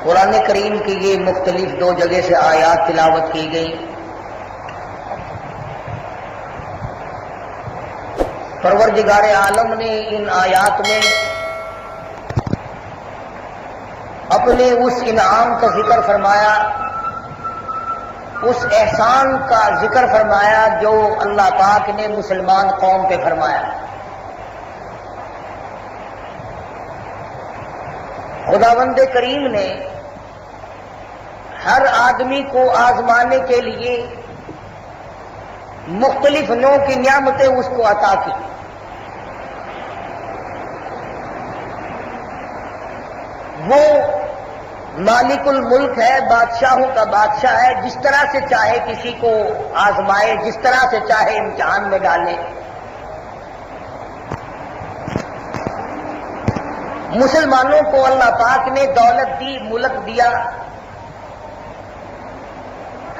قرآن کریم کی یہ مختلف دو جگہ سے آیات تلاوت کی گئی. پروردگار عالم نے ان آیات میں اپنے اس انعام کا ذکر فرمایا، اس احسان کا ذکر فرمایا جو اللہ پاک نے مسلمان قوم پہ فرمایا. خداوند کریم نے ہر آدمی کو آزمانے کے لیے مختلف نوع کی نعمتیں اس کو عطا کی. وہ مالک الملک ہے، بادشاہوں کا بادشاہ ہے، جس طرح سے چاہے کسی کو آزمائے، جس طرح سے چاہے امتحان میں ڈالے. مسلمانوں کو اللہ پاک نے دولت دی، ملک دیا،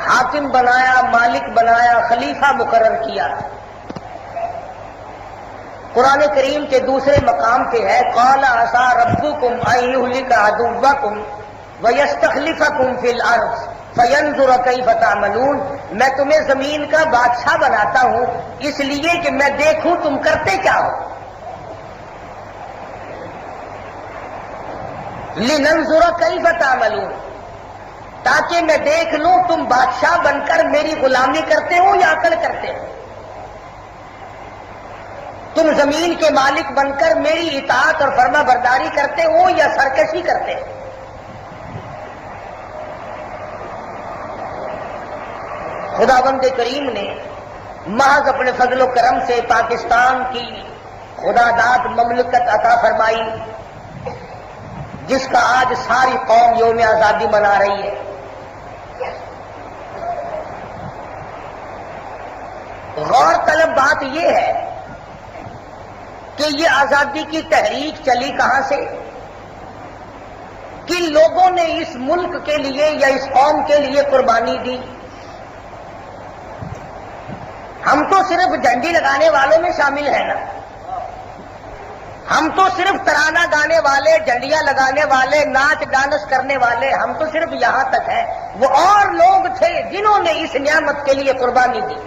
حاکم بنایا، مالک بنایا، خلیفہ مقرر کیا. قرآن کریم کے دوسرے مقام پہ ہے قال عسى ربكم ان يهلك عدوكم ويستخلفكم في الارض فينظر كيف تعملون. میں تمہیں زمین کا بادشاہ بناتا ہوں اس لیے کہ میں دیکھوں تم کرتے کیا ہو. لننظر كيف تعملون، تاکہ میں دیکھ لوں تم بادشاہ بن کر میری غلامی کرتے ہو یا عقل کرتے ہو، تم زمین کے مالک بن کر میری اطاعت اور فرما برداری کرتے ہو یا سرکشی کرتے ہو. خداوند کریم نے محض اپنے فضل و کرم سے پاکستان کی خدا داد مملکت عطا فرمائی، جس کا آج ساری قوم یوم آزادی منا رہی ہے. غور طلب بات یہ ہے کہ یہ آزادی کی تحریک چلی کہاں سے، کن لوگوں نے اس ملک کے لیے یا اس قوم کے لیے قربانی دی. ہم تو صرف جھنڈی لگانے والوں میں شامل ہیں نا، ہم تو صرف ترانہ گانے والے، جھنڈیاں لگانے والے، ناچ ڈانس کرنے والے، ہم تو صرف یہاں تک ہیں. وہ اور لوگ تھے جنہوں نے اس نعمت کے لیے قربانی دی.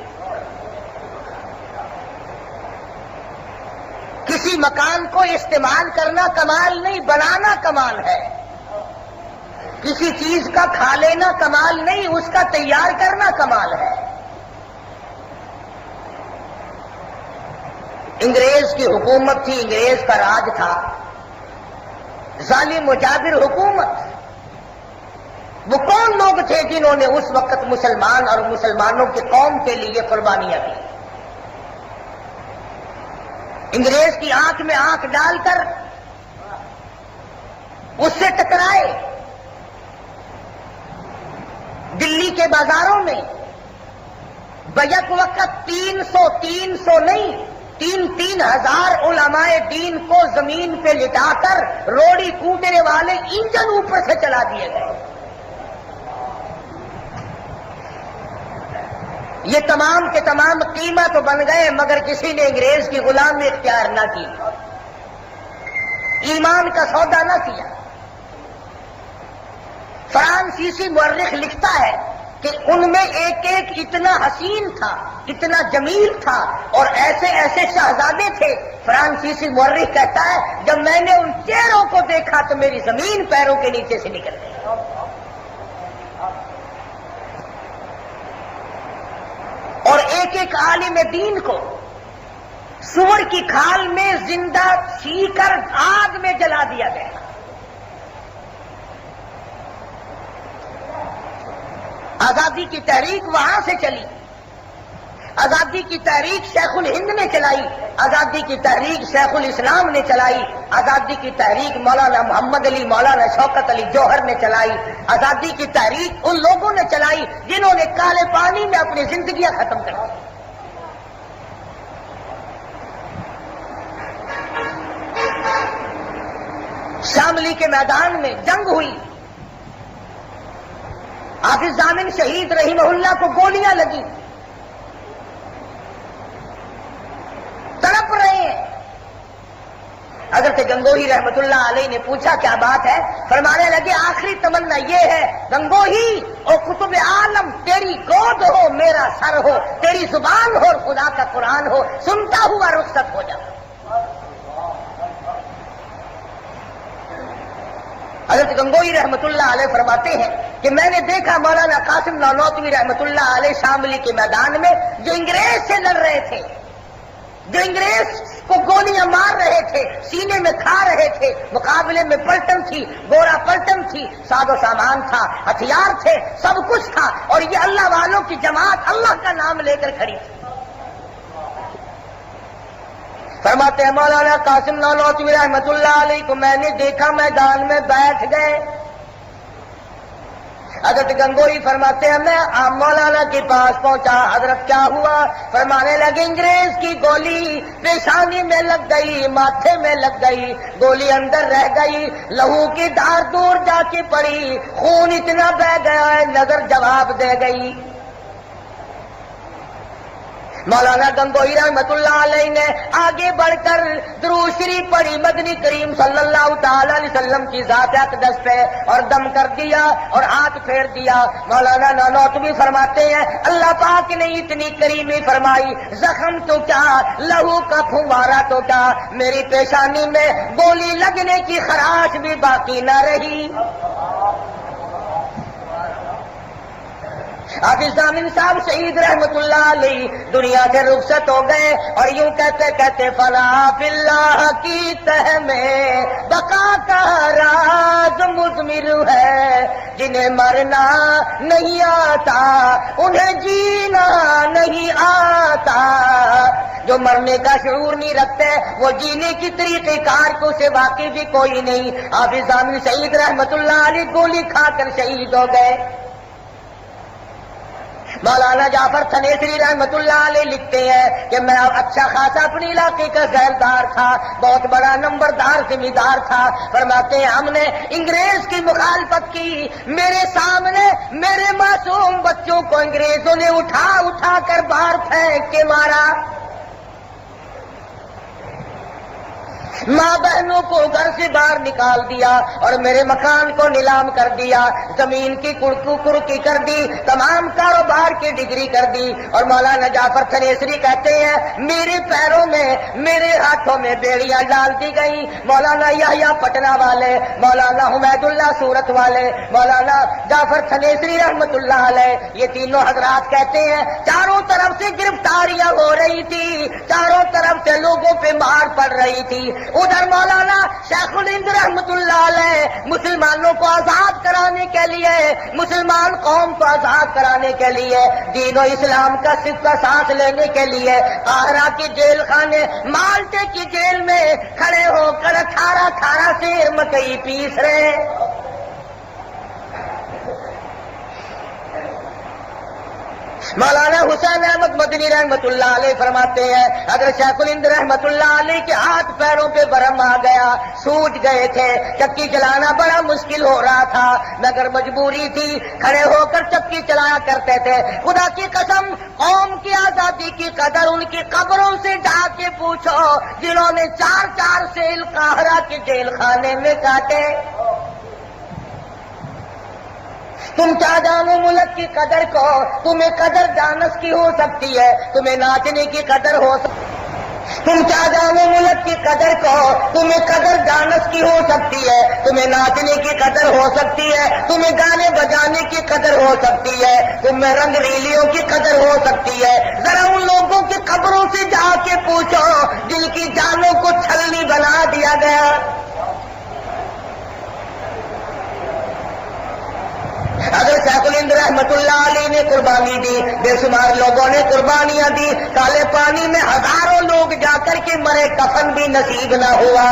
کسی مکان کو استعمال کرنا کمال نہیں، بنانا کمال ہے. کسی چیز کا کھا لینا کمال نہیں، اس کا تیار کرنا کمال ہے. انگریز کی حکومت تھی، انگریز کا راج تھا، ظالم و جابر حکومت. وہ کون لوگ تھے جنہوں نے اس وقت مسلمان اور مسلمانوں کی قوم کے لیے قربانیاں دی؟ انگریز کی آنکھ میں آنکھ ڈال کر اس سے ٹکرائے. دلی کے بازاروں میں بیک وقت 300 نہیں 3,000 علماء دین کو زمین پہ لٹا کر روڑی کوٹنے والے انجن اوپر سے چلا دیے گئے. یہ تمام کے تمام قیمہ تو بن گئے، مگر کسی نے انگریز کی غلامی اختیار نہ کی، ایمان کا سودا نہ کیا. فرانسیسی مورخ لکھتا ہے کہ ان میں ایک ایک اتنا حسین تھا، اتنا جمیل تھا، اور ایسے ایسے شہزادے تھے. فرانسیسی مورخ کہتا ہے جب میں نے ان چہروں کو دیکھا تو میری زمین پیروں کے نیچے سے نکل گئی. اور ایک ایک عالم دین کو سور کی کھال میں زندہ سی کر آگ میں جلا دیا گیا. آزادی کی تحریک وہاں سے چلی. آزادی کی تحریک شیخ الہند نے چلائی، آزادی کی تحریک شیخ الاسلام نے چلائی، آزادی کی تحریک مولانا محمد علی، مولانا شوکت علی جوہر نے چلائی. آزادی کی تحریک ان لوگوں نے چلائی جنہوں نے کالے پانی میں اپنی زندگیاں ختم کر دی. شاملی کے میدان میں جنگ ہوئی، حافظ ضامن شہید رحمہ اللہ کو گولیاں لگی، تڑپ رہے ہیں. اگرچہ گنگوہی رحمت اللہ علیہ نے پوچھا کیا بات ہے؟ فرمانے لگے آخری تمنا یہ ہے گنگوہی او قطب عالم، تیری گود ہو میرا سر ہو، تیری زبان ہو اور خدا کا قرآن ہو، سنتا ہوا رخصت ہو جا۔ حضرت گنگوہی رحمت اللہ علیہ فرماتے ہیں کہ میں نے دیکھا مولانا قاسم نانوتوی رحمت اللہ علیہ شاملی کے میدان میں جو انگریز سے لڑ رہے تھے، جو انگریز کو گولیاں مار رہے تھے، سینے میں کھا رہے تھے، مقابلے میں پلٹن تھی، گورا پلٹن تھی، ساز و سامان تھا، ہتھیار تھے، سب کچھ تھا، اور یہ اللہ والوں کی جماعت اللہ کا نام لے کر کھڑی تھی۔ فرماتے ہیں مولانا قاسم نانوتوی رحمت اللہ علیہ کو میں نے دیکھا میدان میں بیٹھ گئے۔ حضرت گنگوہی فرماتے ہیں میں مولانا کے پاس پہنچا، حضرت کیا ہوا؟ فرمانے لگے انگریز کی گولی پیشانی میں لگ گئی، ماتھے میں لگ گئی، گولی اندر رہ گئی، لہو کی دھار دور جا کے پڑی، خون اتنا بہہ گیا ہے نظر جواب دے گئی۔ مولانا گنگوہی رحمت اللہ علیہ نے آگے بڑھ کر درود شریف پڑھی مدنی کریم صلی اللہ تعالی علیہ وسلم کی ذات اقدس پہ اور دم کر دیا اور ہاتھ پھیر دیا۔ مولانا نانوتوی فرماتے ہیں اللہ پاک نے اتنی کریمی فرمائی، زخم تو کیا لہو کا پھوارا تو کیا، میری پیشانی میں گولی لگنے کی خراش بھی باقی نہ رہی۔ حافظ ضامن صاحب شہید رحمت اللہ علیہ دنیا سے رخصت ہو گئے اور یوں کہتے کہتے فنا فی اللہ کی تہ میں بقا کا راز مضمر ہے، جنہیں مرنا نہیں آتا انہیں جینا نہیں آتا، جو مرنے کا شعور نہیں رکھتے وہ جینے کی طریقہ کار کو سے واقعی بھی کوئی نہیں۔ حافظ ضامن شہید رحمت اللہ علیہ گولی کھا کر شہید ہو گئے۔ مولانا جعفر تھنیسری رحمت اللہ علیہ لکھتے ہیں کہ میں اچھا خاصا اپنے علاقے کا ذمہ تھا، بہت بڑا نمبردار ذمہ دار تھا۔ فرماتے ہیں ہم نے انگریز کی مخالفت کی، میرے سامنے میرے معصوم بچوں کو انگریزوں نے اٹھا اٹھا کر باہر پھینک کے مارا، ماں بہنوں کو گھر سے باہر نکال دیا اور میرے مکان کو نیلام کر دیا، زمین کی کڑکی کر دی، تمام کاروبار کی ڈگری کر دی۔ اور مولانا جعفر تھنیسری کہتے ہیں میرے پیروں میں میرے ہاتھوں میں بیڑیاں ڈال دی گئی۔ مولانا یحییٰ پٹنہ والے، مولانا حمید اللہ سورت والے، مولانا جعفر تھنیسری رحمت اللہ علیہ، یہ تینوں حضرات کہتے ہیں چاروں طرف سے گرفتاریاں ہو رہی تھی، چاروں طرف سے لوگوں پہ مار پڑ رہی تھی۔ ادھر مولانا شیخ الہند رحمت اللہ علیہ مسلمانوں کو آزاد کرانے کے لیے، مسلمان قوم کو آزاد کرانے کے لیے، دین و اسلام کا صدقہ سانس لینے کے لیے قاہرہ کی جیل خانے مالٹے کی جیل میں کھڑے ہو کر 18 سیر مکئی پیس رہے۔ مولانا حسین احمد مدنی رحمت اللہ علیہ فرماتے ہیں حضرت شیخ الہند رحمت اللہ علیہ کے ہاتھ پیروں پہ برہم آ گیا، سوج گئے تھے، چکی چلانا بڑا مشکل ہو رہا تھا، مگر مجبوری تھی، کھڑے ہو کر چکی چلایا کرتے تھے۔ خدا کی قسم قوم کی آزادی کی قدر ان کی قبروں سے جا کے پوچھو جنہوں نے 4 سیل قاہرہ کے جیل خانے میں کاٹے۔ تم کیا جانو ملک کی قدر کو، تمہیں قدر ڈانس کی ہو سکتی ہے، تمہیں ناچنے کی قدر ہو سکتی ہے۔ تم کیا جانو ملک کی قدر کو، تمہیں قدر ڈانس کی ہو سکتی ہے، تمہیں ناچنے کی قدر ہو سکتی ہے، تمہیں گانے بجانے کی قدر ہو سکتی ہے، تمہیں رنگ ریلیوں کی قدر ہو سکتی ہے۔ ذرا ان لوگوں کی قبروں سے جا کے پوچھو جن کی جانوں کو چھلنی بنا دیا گیا۔ حضرت شیخ الہند رحمت اللہ علیہ نے قربانی دی، بے شمار لوگوں نے قربانیاں دی، کالے پانی میں ہزاروں لوگ جا کر کے مرے، کفن بھی نصیب نہ ہوا۔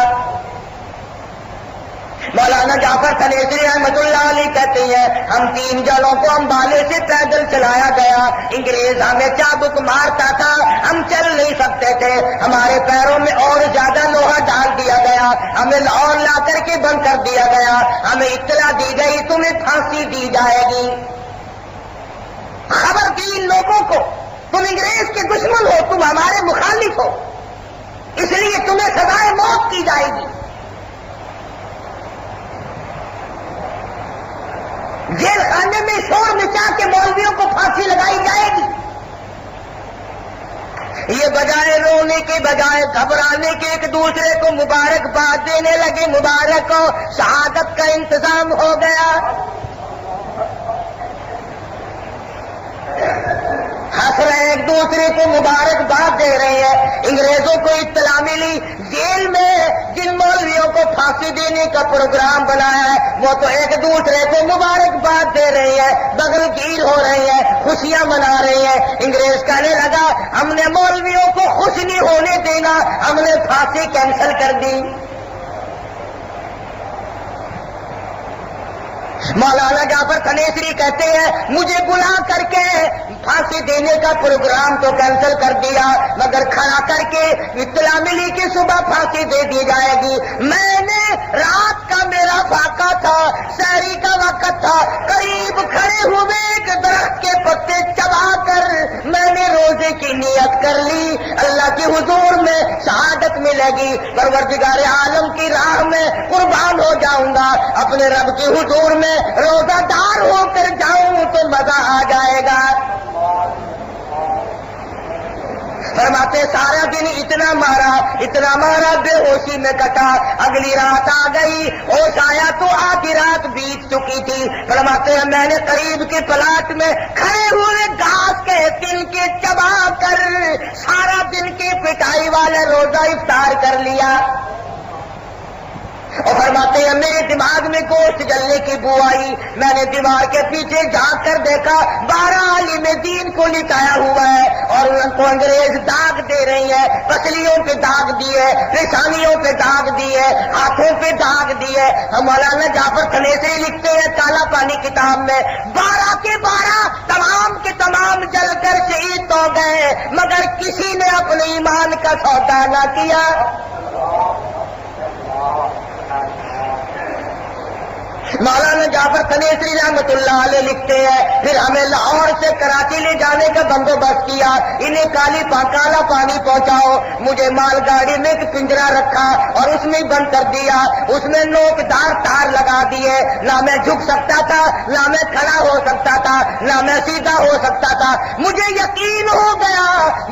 مولانا جعفر تھنیسری رحمت اللہ علیہ کہتے ہیں ہم 3 جلوں کو امبالے سے پیدل چلایا گیا، انگریز ہمیں چابک مارتا تھا، ہم چل نہیں سکتے تھے، ہمارے پیروں میں اور زیادہ لوہا ڈال دیا گیا، ہمیں لاہور لا کر کے بند کر دیا گیا، ہمیں اطلاع دی گئی تمہیں پھانسی دی جائے گی۔ خبر دی ان لوگوں کو تم انگریز کے دشمن ہو، تم ہمارے مخالف ہو، اس لیے تمہیں سزائے موت کی جائے گی۔ جیل خانے میں شور مچا کے مولویوں کو پھانسی لگائی جائے گی. یہ بجائے رونے کے بجائے گھبرانے کے ایک دوسرے کو مبارکباد دینے لگے. مبارک ہو, شہادت کا انتظام ہو گیا. ہنس رہے ہیں, ایک دوسرے کو مبارکباد دے رہے ہیں. انگریزوں کو اطلاع ملی جیل میں جن مولویوں کو پھانسی دینے کا پروگرام بنایا ہے وہ تو ایک دوسرے کو مبارکباد دے رہے ہیں, بغل گیر ہو رہے ہیں, خوشیاں منا رہے ہیں. انگریز کہنے لگا ہم نے مولویوں کو خوش نہیں ہونے دینا, ہم نے پھانسی کینسل کر دی. مولانا جعفر تھنیسری کہتے ہیں مجھے بلا کر کے پھانسی دینے کا پروگرام تو کینسل کر دیا, مگر کھڑا کر کے اطلاع ملی کہ صبح پھانسی دے دی جائے گی. میں نے رات کا میرا فاقہ تھا, سحری کا وقت تھا, قریب کھڑے ہوئے ایک درخت کے پتے چبا کر میں نے روزے کی نیت کر لی. اللہ کے حضور میں شہادت ملے گی, پروردگار عالم کی راہ میں قربان ہو جاؤں گا, اپنے رب کے حضور میں روزہ دار ہو کر جاؤں تو مزہ آ جائے گا. فرماتے سارا دن اتنا مارا بے ہوشی میں کٹا. اگلی رات آ گئی, ہوش آیا تو آدھی رات بیت چکی تھی. فرماتے ہیں میں نے قریب کے پلاٹ میں کھڑے ہوئے گھاس کے تل کے چبا کر سارا دن کی پٹائی والے روزہ افطار کر لیا. اور فرماتے ہیں میرے دماغ میں گوشت جلنے کی بو آئی. میں نے دیوار کے پیچھے جھانک کر دیکھا 12 عالم دین کو لٹایا ہوا ہے اور ان کو انگریز داغ دے رہی ہے. پسلیوں پہ داغ دیے, پیشانیوں پہ داغ دیے, ہاتھوں پہ داغ دیے. ہم مولانا جعفر تھنیسری لکھتے ہیں کالا پانی کتاب میں 12 کے 12 تمام کے تمام جل کر شہید ہو گئے, مگر کسی نے اپنے ایمان کا سودا نہ کیا. مولانا جعفر تھنیسری رحمت اللہ علیہ لکھتے ہیں پھر ہمیں لاہور سے کراچی لے جانے کا بندوبست کیا. انہیں کالا پانی پہنچاؤ. مجھے مال گاڑی میں ایک پنجرا رکھا اور اس میں بند کر دیا. اس میں نوکدار تار لگا دیے. نہ میں جھک سکتا تھا, نہ میں کھڑا ہو سکتا تھا, نہ میں سیدھا ہو سکتا تھا. مجھے یقین ہو گیا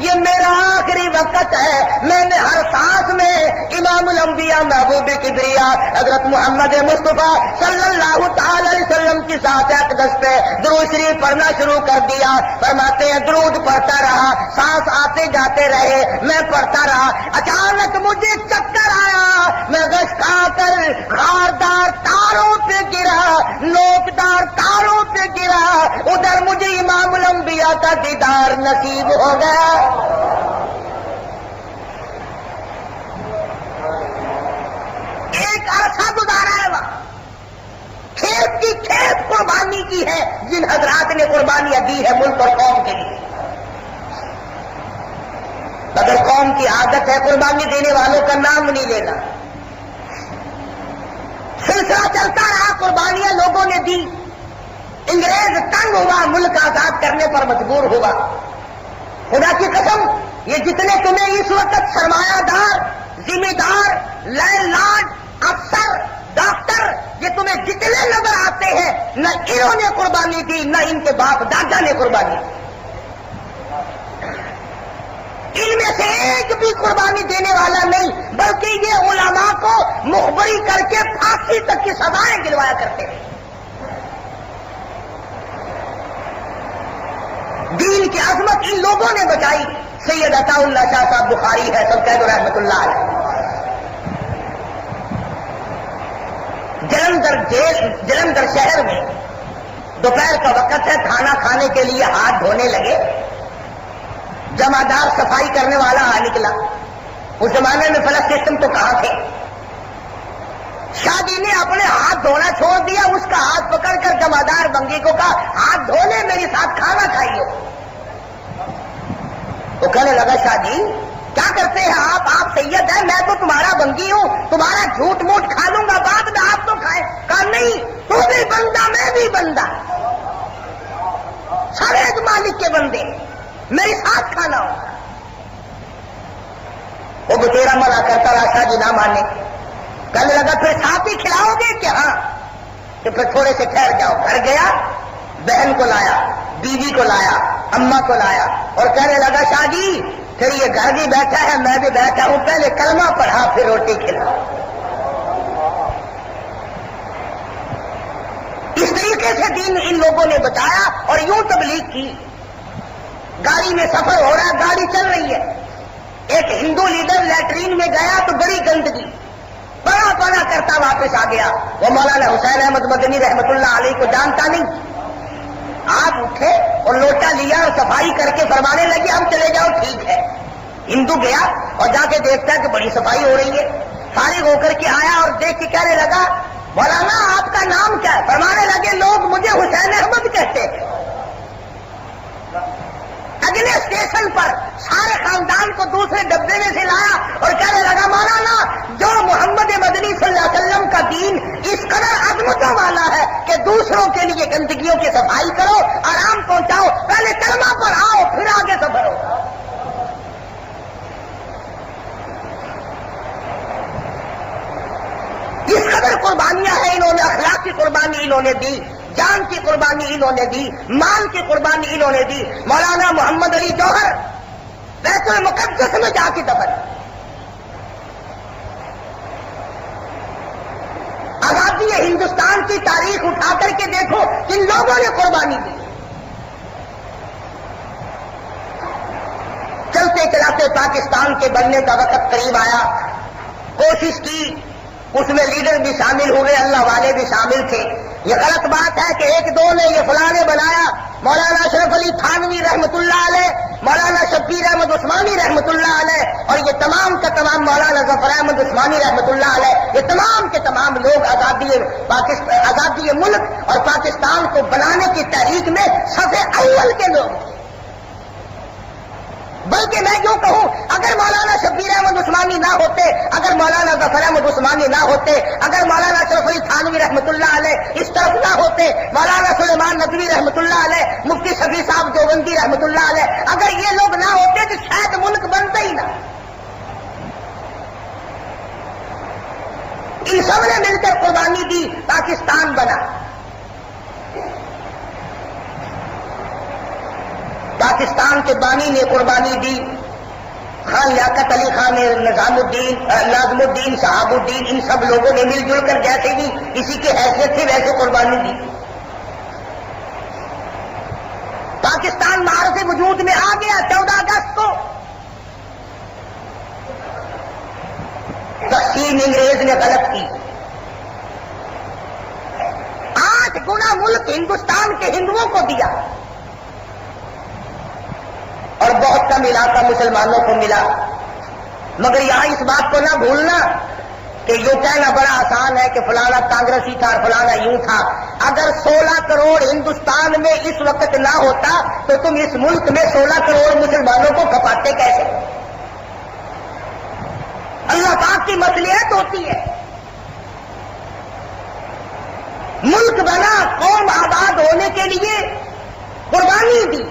یہ میرا آخری وقت ہے. میں نے ہر سانس میں امام الانبیاء محبوب کبریا حضرت محمد مصطفیٰ صلی اللہ تعالی علیہ وسلم کی ذات اقدس پہ درود شریف پڑھنا شروع کر دیا. فرماتے ہیں درود پڑھتا رہا, سانس آتے جاتے رہے, میں پڑھتا رہا. اچانک مجھے چکر آیا, میں غش کھا کر خاردار تاروں پہ گرا, نوکدار تاروں پہ گرا. ادھر مجھے امام الانبیاء کا دیدار نصیب ہو گیا. ایک عرصہ گزارا ہے وہاں, کھیت کی کھیت قربانی کی ہے جن حضرات نے قربانیاں دی ہے ملک اور قوم کے لیے. اگر قوم کی عادت ہے قربانی دینے والوں کا نام نہیں لینا. سلسلہ چلتا رہا, قربانیاں لوگوں نے دی. انگریز تنگ ہوا, ملک آزاد کرنے پر مجبور ہوا. خدا کی قسم یہ جتنے تمہیں اس وقت سرمایہ دار, ذمہ دار, لینڈ لارڈ, افسر, ڈاکٹر یہ تمہیں جتنے نظر آتے ہیں نہ انہوں نے قربانی دی نہ ان کے باپ دادا نے قربانی دی. ان میں سے ایک بھی قربانی دینے والا نہیں, بلکہ یہ علماء کو مخبری کر کے پھانسی تک کی سزائیں دلوایا کرتے ہیں. دین کی عظمت ان لوگوں نے بچائی. سید عطا اللہ شاہ صاحب بخاری ہے, سب کہہ دو رحمت اللہ علیہ. جلندھر شہر میں دوپہر کا وقت ہے, کھانا کھانے کے لیے ہاتھ دھونے لگے. جمعدار صفائی کرنے والا آ نکلا. اس زمانے میں فلک سسٹم تو کہاں تھے. شادی نے اپنے ہاتھ دھونا چھوڑ دیا, اس کا ہاتھ پکڑ کر جمعدار بنگی کو کہا ہاتھ دھونے میرے ساتھ کھانا کھائیے. وہ کہنے لگا شادی کیا کرتے ہیں آپ سید ہیں, میں تو تمہارا بنگی ہوں, تمہارا جھوٹ موٹ کھا لوں گا, بعد میں آپ تو کھائے. کہا نہیں, تو بھی بندہ میں بھی بندہ, سب ایک مالک کے بندے, میرے ساتھ کھانا ہوگا. وہ بتیرا منع کرتا رہا, شاہ جی نہ مانے. کہنے لگا پھر ساتھ ہی کھلاؤ گے کیا؟ کہ پھر تھوڑے سے ٹھہر جاؤ. گھر گیا, بہن کو لایا, بیوی کو لایا, اماں کو لایا, اور کہنے لگا شاہ جی پھر یہ گھر بھی بیٹھا ہے, میں بھی بیٹھا ہوں, پہلے کلمہ پڑھا پھر روٹی کھلا. اس طریقے سے دین ان لوگوں نے بتایا اور یوں تبلیغ کی. گاڑی میں سفر ہو رہا ہے, گاڑی چل رہی ہے, ایک ہندو لیڈر لیٹرین میں گیا تو بڑی گندگی, بڑا بڑا کرتا واپس آ گیا. وہ مولانا حسین احمد مدنی رحمت اللہ علیہ کو جانتا نہیں. آپ اٹھے اور لوٹا لیا اور صفائی کر کے فرمانے لگے ہم چلے جاؤ ٹھیک ہے. ہندو گیا اور جا کے دیکھتا ہے کہ بڑی صفائی ہو رہی ہے, فارغ ہو کر کے آیا اور دیکھ کے کہنے لگا مولانا آپ کا نام کیا ہے؟ فرمانے لگے لوگ مجھے حسین احمد کہتے ہیں. اگلے اسٹیشن پر سارے خاندان کو دوسرے ڈبے میں سے لایا اور کہنے لگا مولانا جو محمد مدنی صلی اللہ علیہ وسلم کا دین اس قدر عظمتوں والا ہے کہ دوسروں کے لیے گندگیوں کی صفائی کرو, آرام پہنچاؤ, پہلے کلمہ پر آؤ پھر آگے سفر ہوگا. اس قدر قربانیاں ہیں انہوں نے, اخلاق کی قربانی انہوں نے دی, جان کی قربانی انہوں نے دی, مال کی قربانی انہوں نے دی. مولانا محمد علی جوہر بیت المقدس میں جا کے دفن. آزادی ہندوستان کی تاریخ اٹھا کر کے دیکھو کن لوگوں نے قربانی دی. چلتے چلاتے پاکستان کے بننے کا وقت قریب آیا, کوشش کی, اس میں لیڈر بھی شامل ہوئے, اللہ والے بھی شامل تھے. یہ غلط بات ہے کہ ایک دو نے یہ فلاں نے بنایا. مولانا اشرف علی تھانوی رحمت اللہ علیہ, مولانا شبیر احمد عثمانی رحمت اللہ علیہ, اور یہ تمام کا تمام مولانا ظفر احمد عثمانی رحمت اللہ علیہ, یہ تمام کے تمام لوگ آزادی ملک اور پاکستان کو بنانے کی تحریک میں صف اول کے لوگ تھے. بلکہ میں یوں کہوں اگر مولانا شبیر احمد عثمانی نہ ہوتے, اگر مولانا ظفر احمد عثمانی نہ ہوتے, اگر مولانا اشرف علی تھانوی رحمت اللہ علیہ اس طرف نہ ہوتے, مولانا سلیمان ندوی رحمت اللہ علیہ, مفتی شفیع صاحب دیوبندی رحمت اللہ علیہ, اگر یہ لوگ نہ ہوتے تو شاید ملک بنتا ہی نہ. ان سب نے مل کر قربانی دی, پاکستان بنا. پاکستان کے بانی نے قربانی دی, خان لیاقت علی خان نے, ناظم الدین, شہاب الدین, ان سب لوگوں نے مل جل کر جیسے بھی کسی کی حیثیت تھی ویسے قربانی دی. پاکستان معرض وجود میں آ گیا 14 اگست کو. تقسیم انگریز نے غلط کی. 8 گنا ملک ہندوستان کے ہندوؤں کو دیا اور بہت کم علاقہ مسلمانوں کو ملا. مگر یہاں اس بات کو نہ بھولنا کہ یوں کہنا بڑا آسان ہے کہ فلانا کانگریسی تھا اور فلانا یوں تھا. اگر 16 کروڑ ہندوستان میں اس وقت نہ ہوتا تو تم اس ملک میں 16 کروڑ مسلمانوں کو کھپاتے کیسے؟ اللہ پاک کی مصلحت ہوتی ہے. ملک بنا, قوم آباد ہونے کے لیے قربانی دی.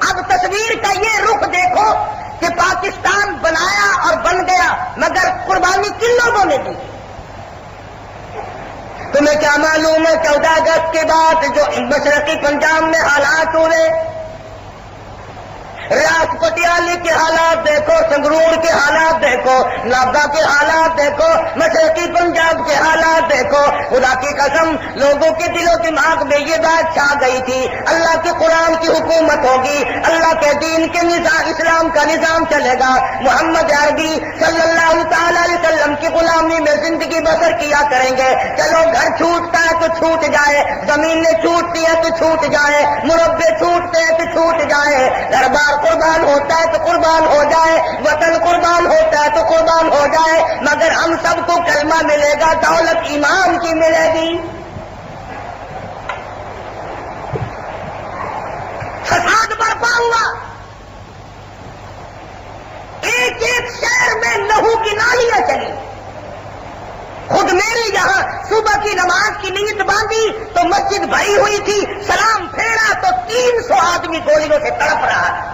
اب تصویر کا یہ رخ دیکھو کہ پاکستان بنایا اور بن گیا, مگر قربانی کن لوگوں نے دی؟ تمہیں کیا معلوم ہے 14 اگست کے بعد جو مشرقی پنجاب میں حالات ہوئے, ریاست پٹیالی کے حالات دیکھو, سنگرور کے حالات دیکھو, نابا کے حالات دیکھو, مشرقی پنجاب کے حالات دیکھو. خدا کی قسم لوگوں کے دل و دماغ میں یہ بات چھا گئی تھی اللہ کے قرآن کی حکومت ہوگی, اللہ کے دین کے نظام, اسلام کا نظام چلے گا, محمد عربی صلی اللہ تعالی علیہ وسلم کی غلامی میں زندگی بسر کیا کریں گے. چلو گھر چھوٹتا ہے تو چھوٹ جائے, زمینیں چھوٹتی ہے تو چھوٹ جائے, مربے چھوٹتے ہیں تو چھوٹ جائے, دربار قربان ہوتا ہے تو قربان ہو جائے, وطن قربان ہوتا ہے تو قربان ہو جائے, مگر ہم سب کو کلمہ ملے گا, دولت ایمان کی ملے گی. فساد برپا ہوا, ایک ایک شہر میں لہو کی نالیاں چلی. خود میری یہاں صبح کی نماز کی نیت باندھی تو مسجد بھری ہوئی تھی, سلام پھیرا تو 300 آدمی گولیوں سے تڑپ رہا.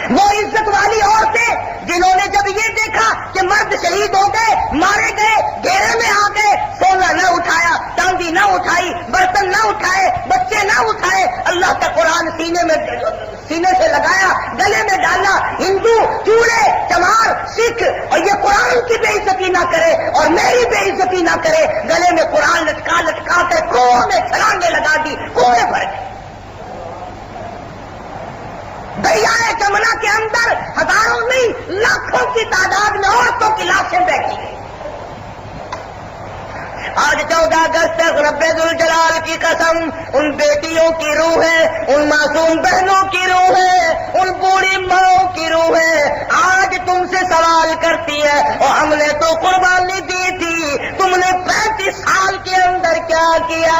وہ عزت والی عورتیں جنہوں نے جب یہ دیکھا کہ مرد شہید ہو گئے، مارے گئے، گھیرے میں آ گئے، سونا نہ اٹھایا، چاندی نہ اٹھائی، برتن نہ اٹھائے، بچے نہ اٹھائے، اللہ کا قرآن سینے سے لگایا، گلے میں ڈالا، ہندو چوڑے چمار سکھ اور یہ قرآن کی بے عزتی نہ کرے اور میری بے عزتی نہ کرے، گلے میں قرآن لٹکا لٹکا کے کنویں میں چھلانگیں لگا دی، کنویں بھر گئے۔ دریائے جمنا کے اندر ہزاروں نہیں لاکھوں کی تعداد میں عورتوں کی لاشیں بیٹھی گئی۔ آج 14 اگست رب ذوالجلال کی قسم، ان بیٹیوں کی روح ہے، ان معصوم بہنوں کی روح ہے، ان بوڑھی ماؤں کی روح ہے، آج تم سے سوال کرتی ہے، اور ہم نے تو قربانی دی تھی، تم نے 35 سال کے اندر کیا کیا؟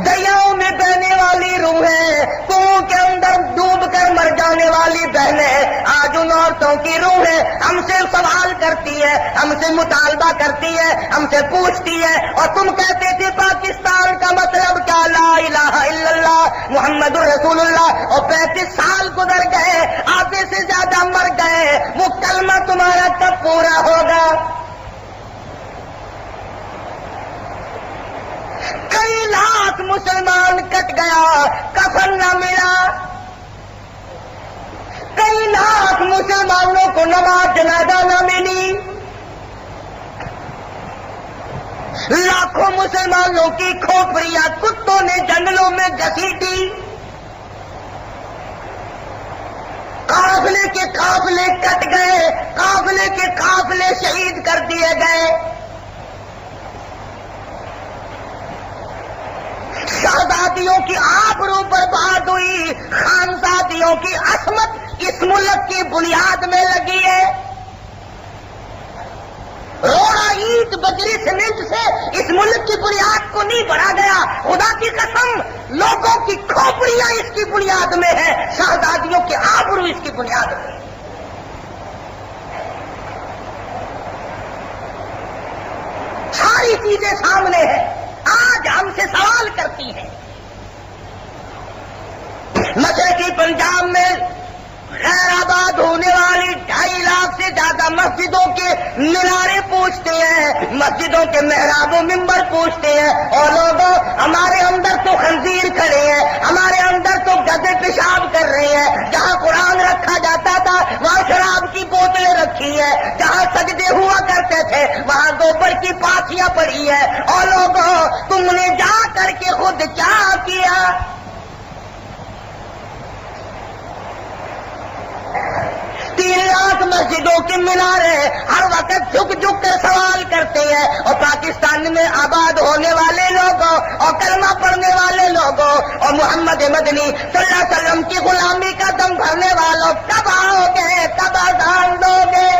دریاؤں میں بہنے والی روحیں، کنووں کے اندر ڈوب کر مر جانے والی بہنیں، آج ان عورتوں کی روحیں ہم سے سوال کرتی ہے، ہم سے مطالبہ کرتی ہے، ہم سے پوچھتی ہے، اور تم کہتے تھے پاکستان کا مطلب کیا؟ لا الہ الا اللہ محمد رسول اللہ، اور 35 سال گزر گئے، آدھے سے زیادہ مر گئے، وہ کلمہ تمہارا کب پورا ہوگا؟ کئی لاکھ مسلمان کٹ گیا، کفن نہ ملا، کئی لاکھ مسلمانوں کو نماز جنازہ نہ ملی، لاکھوں مسلمانوں کی کھوپڑیاں کتوں نے جنگلوں میں گھسیٹی، قافلے کے قافلے کٹ گئے، قافلے کے قافلے شہید کر دیے گئے، شہزادیوں کی آبرو برباد ہوئی، خانزادیوں کی عصمت اس ملک کی بنیاد میں لگی ہے، روڑا اینٹ بجری سیمنٹ سے اس ملک کی بنیاد کو نہیں بڑھا گیا، خدا کی قسم لوگوں کی کھوپڑیاں اس کی بنیاد میں ہے، شہزادیوں کی آبرو اس کی بنیاد میں۔ ساری چیزیں سامنے ہیں، آج ہم سے سوال کرتی ہیں۔ مشرقی پنجاب میں غیر آباد ہونے والی 2.5 لاکھ سے زیادہ مسجدوں کے مینارے پوچھتے ہیں، مسجدوں کے محراب و ممبر پوچھتے ہیں، اور لوگوں ہمارے اندر تو خنزیر کھڑے ہیں، ہمارے اندر تو گدے پیشاب کر رہے ہیں، جہاں قرآن رکھا جاتا تھا وہاں شراب کی بوتلیں رکھی ہیں، جہاں سجدے ہوا کرتے تھے وہاں گوبر کی پاتیاں پڑی ہیں، اور لوگوں تم نے جا کر کے خود کیا کیا؟ 3 لاکھ مسجدوں کے مینارے ہر وقت جھک جھک کر سوال کرتے ہیں، اور پاکستان میں آباد ہونے والے لوگوں اور کلمہ پڑھنے والے لوگوں اور محمد مدنی صلی اللہ علیہ وسلم کی غلامی کا دم بھرنے والوں کب آؤ گے، کب آزان دو گے؟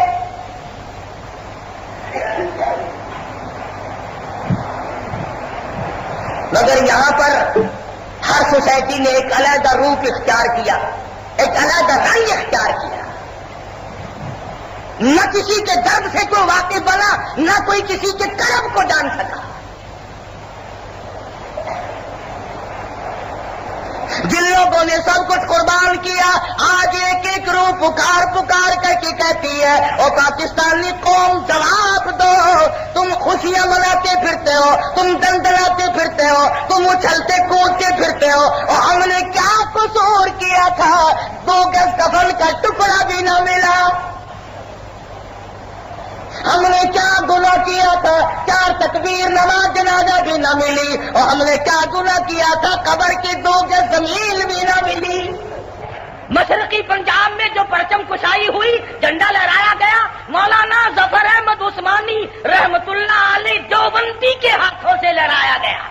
مگر یہاں پر ہر سوسائٹی نے ایک علیحدہ روپ اختیار کیا، ایک علیحدہ رنگ اختیار کیا، نہ کسی کے درد سے کوئی واقف بنا، نہ کوئی کسی کے کرب کو جان سکا۔ جن لوگوں نے سب کچھ قربان کیا آج ایک ایک روح پکار پکار کر کے کہتی ہے، اور پاکستانی قوم جواب دو، تم خوشیاں مناتے پھرتے ہو، تم دندناتے پھرتے ہو، تم اچھلتے کودتے پھرتے ہو، اور ہم نے کیا قصور کیا تھا؟ 2 گز کفن کا ٹکڑا بھی نہ ملا، ہم نے کیا گناہ کیا تھا؟ 4 تکبیر نماز جنازہ بھی نہ ملی، اور ہم نے کیا گناہ کیا تھا؟ قبر کی 2 گز زمین بھی نہ ملی۔ مشرقی پنجاب میں جو پرچم کشائی ہوئی، جھنڈا لہرایا گیا، مولانا ظفر احمد عثمانی رحمت اللہ علیہ دیوبندی کے ہاتھوں سے لہرایا گیا۔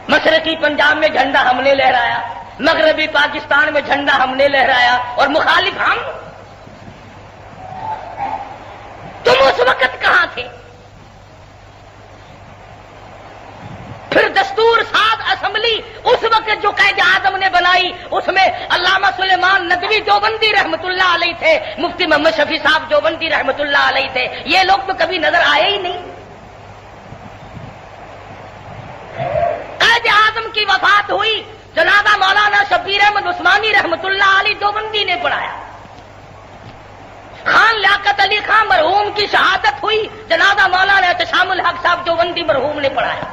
مشرقی پنجاب میں جھنڈا ہم نے لہرایا، مغربی پاکستان میں جھنڈا ہم نے لہرایا، اور مخالف ہم۔ تم اس وقت کہاں تھے؟ پھر دستور ساز اسمبلی اس وقت جو قائد اعظم نے بنائی، اس میں علامہ سلیمان ندوی دیوبندی رحمت اللہ علیہ تھے، مفتی محمد شفیع صاحب دیوبندی رحمت اللہ علیہ تھے، یہ لوگ تو کبھی نظر آئے ہی نہیں۔ قائد اعظم کی وفات ہوئی، جنازہ مولانا شبیر احمد عثمانی رحمت اللہ علیہ دیوبندی نے پڑھایا۔ خان لیاقت علی خان مرحوم کی شہادت ہوئی، جنازہ مولانا احتشام الحق صاحب دیوبندی مرحوم نے پڑھایا۔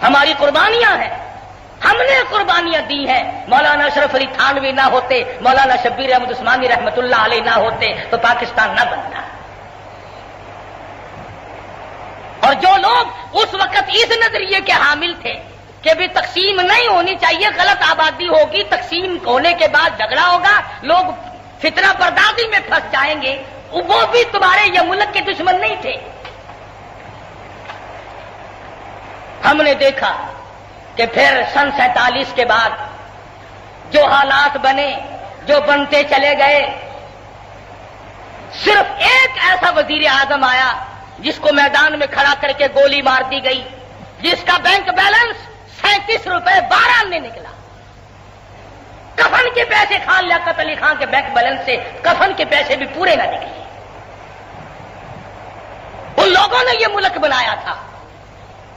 ہماری قربانیاں ہیں، ہم نے قربانیاں دی ہیں۔ مولانا اشرف علی تھانوی نہ ہوتے، مولانا شبیر احمد عثمانی رحمت اللہ علیہ نہ ہوتے تو پاکستان نہ بنتا۔ اور جو لوگ اس وقت اس نظریے کے حامل تھے کہ بھی تقسیم نہیں ہونی چاہیے، غلط آبادی ہوگی، تقسیم ہونے کے بعد جھگڑا ہوگا، لوگ فتنہ پردازی میں پھنس جائیں گے، وہ بھی تمہارے یہ ملک کے دشمن نہیں تھے۔ ہم نے دیکھا کہ پھر سن 47 کے بعد جو حالات بنے، جو بنتے چلے گئے، صرف ایک ایسا وزیر اعظم آیا جس کو میدان میں کھڑا کر کے گولی مار دی گئی، جس کا بینک بیلنس 37 روپے 12 نے نکلا۔ کفن کے پیسے خان لیاقت علی خان کے بینک بیلنس سے کفن کے پیسے بھی پورے نہ نکلے۔ ان لوگوں نے یہ ملک بنایا تھا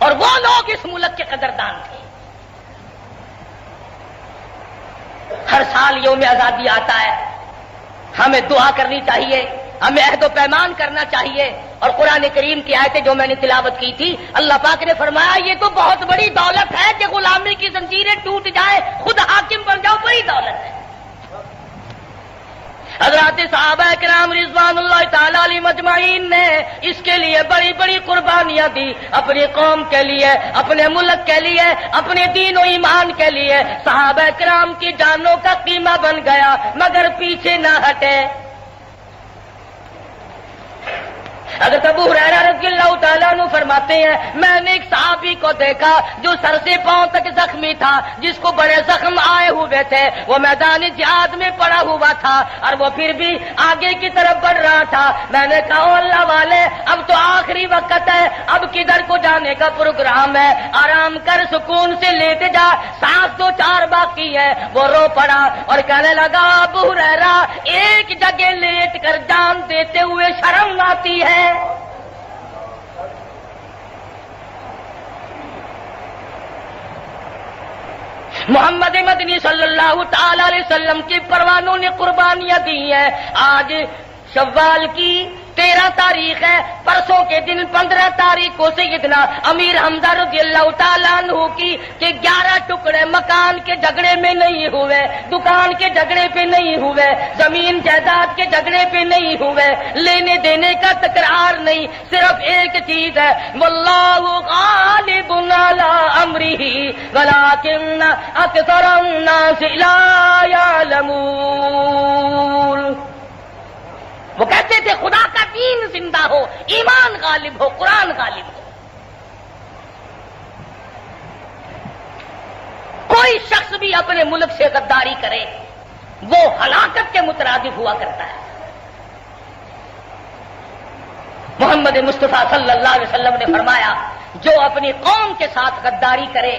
اور وہ لوگ اس ملک کے قدردان تھے۔ ہر سال یوم آزادی آتا ہے، ہمیں دعا کرنی چاہیے، ہمیں عہد و پیمان کرنا چاہیے۔ اور قرآن کریم کی آیتیں جو میں نے تلاوت کی تھی، اللہ پاک نے فرمایا یہ تو بہت بڑی دولت ہے کہ غلامی کی زنجیریں ٹوٹ جائیں، خود حاکم بن جاؤ، بڑی دولت ہے۔ حضرات صحابہ کرام رضوان اللہ تعالی علیہ مجمعین نے اس کے لیے بڑی بڑی قربانیاں دی، اپنی قوم کے لیے، اپنے ملک کے لیے، اپنے دین و ایمان کے لیے۔ صحابہ کرام کی جانوں کا قیمہ بن گیا مگر پیچھے نہ ہٹے۔ حضرت ابو ہریرہ رضی اللہ تعالیٰ عنہ فرماتے ہیں میں نے ایک صحابی کو دیکھا جو سر سے پاؤں تک زخمی تھا، جس کو بڑے زخم آئے ہوئے تھے، وہ میدان جہاد میں پڑا ہوا تھا اور وہ پھر بھی آگے کی طرف بڑھ رہا تھا۔ میں نے کہا اللہ والے اب تو آخری وقت ہے، اب کدھر کو جانے کا پروگرام ہے؟ آرام کر، سکون سے لیٹ جا، سانس تو 4 باقی ہے۔ وہ رو پڑا اور کہنے لگا ابو ہریرہ ایک جگہ لیٹ کر جان دیتے ہوئے شرم آتی ہے۔ محمد مدنی صلی اللہ تعالی علیہ وسلم کی پروانوں نے قربانیاں دی ہیں۔ آج شوال کی 13 تاریخ ہے، پرسوں کے دن 15 تاریخ کو سیدنا امیر حمزہ رضی اللہ تعالیٰ عنہ کی کہ 11 ٹکڑے مکان کے جھگڑے میں نہیں ہوئے، دکان کے جھگڑے پہ نہیں ہوئے، زمین جائیداد کے جھگڑے پہ نہیں ہوئے، لینے دینے کا تکرار نہیں، صرف ایک چیز ہے واللہ غالب علی امرہ ولکن اکثر الناس لا یعلمون۔ وہ کہتے تھے خدا کا دین زندہ ہو، ایمان غالب ہو، قرآن غالب ہو۔ کوئی شخص بھی اپنے ملک سے غداری کرے وہ ہلاکت کے مترادف ہوا کرتا ہے۔ محمد مصطفیٰ صلی اللہ علیہ وسلم نے فرمایا جو اپنی قوم کے ساتھ غداری کرے،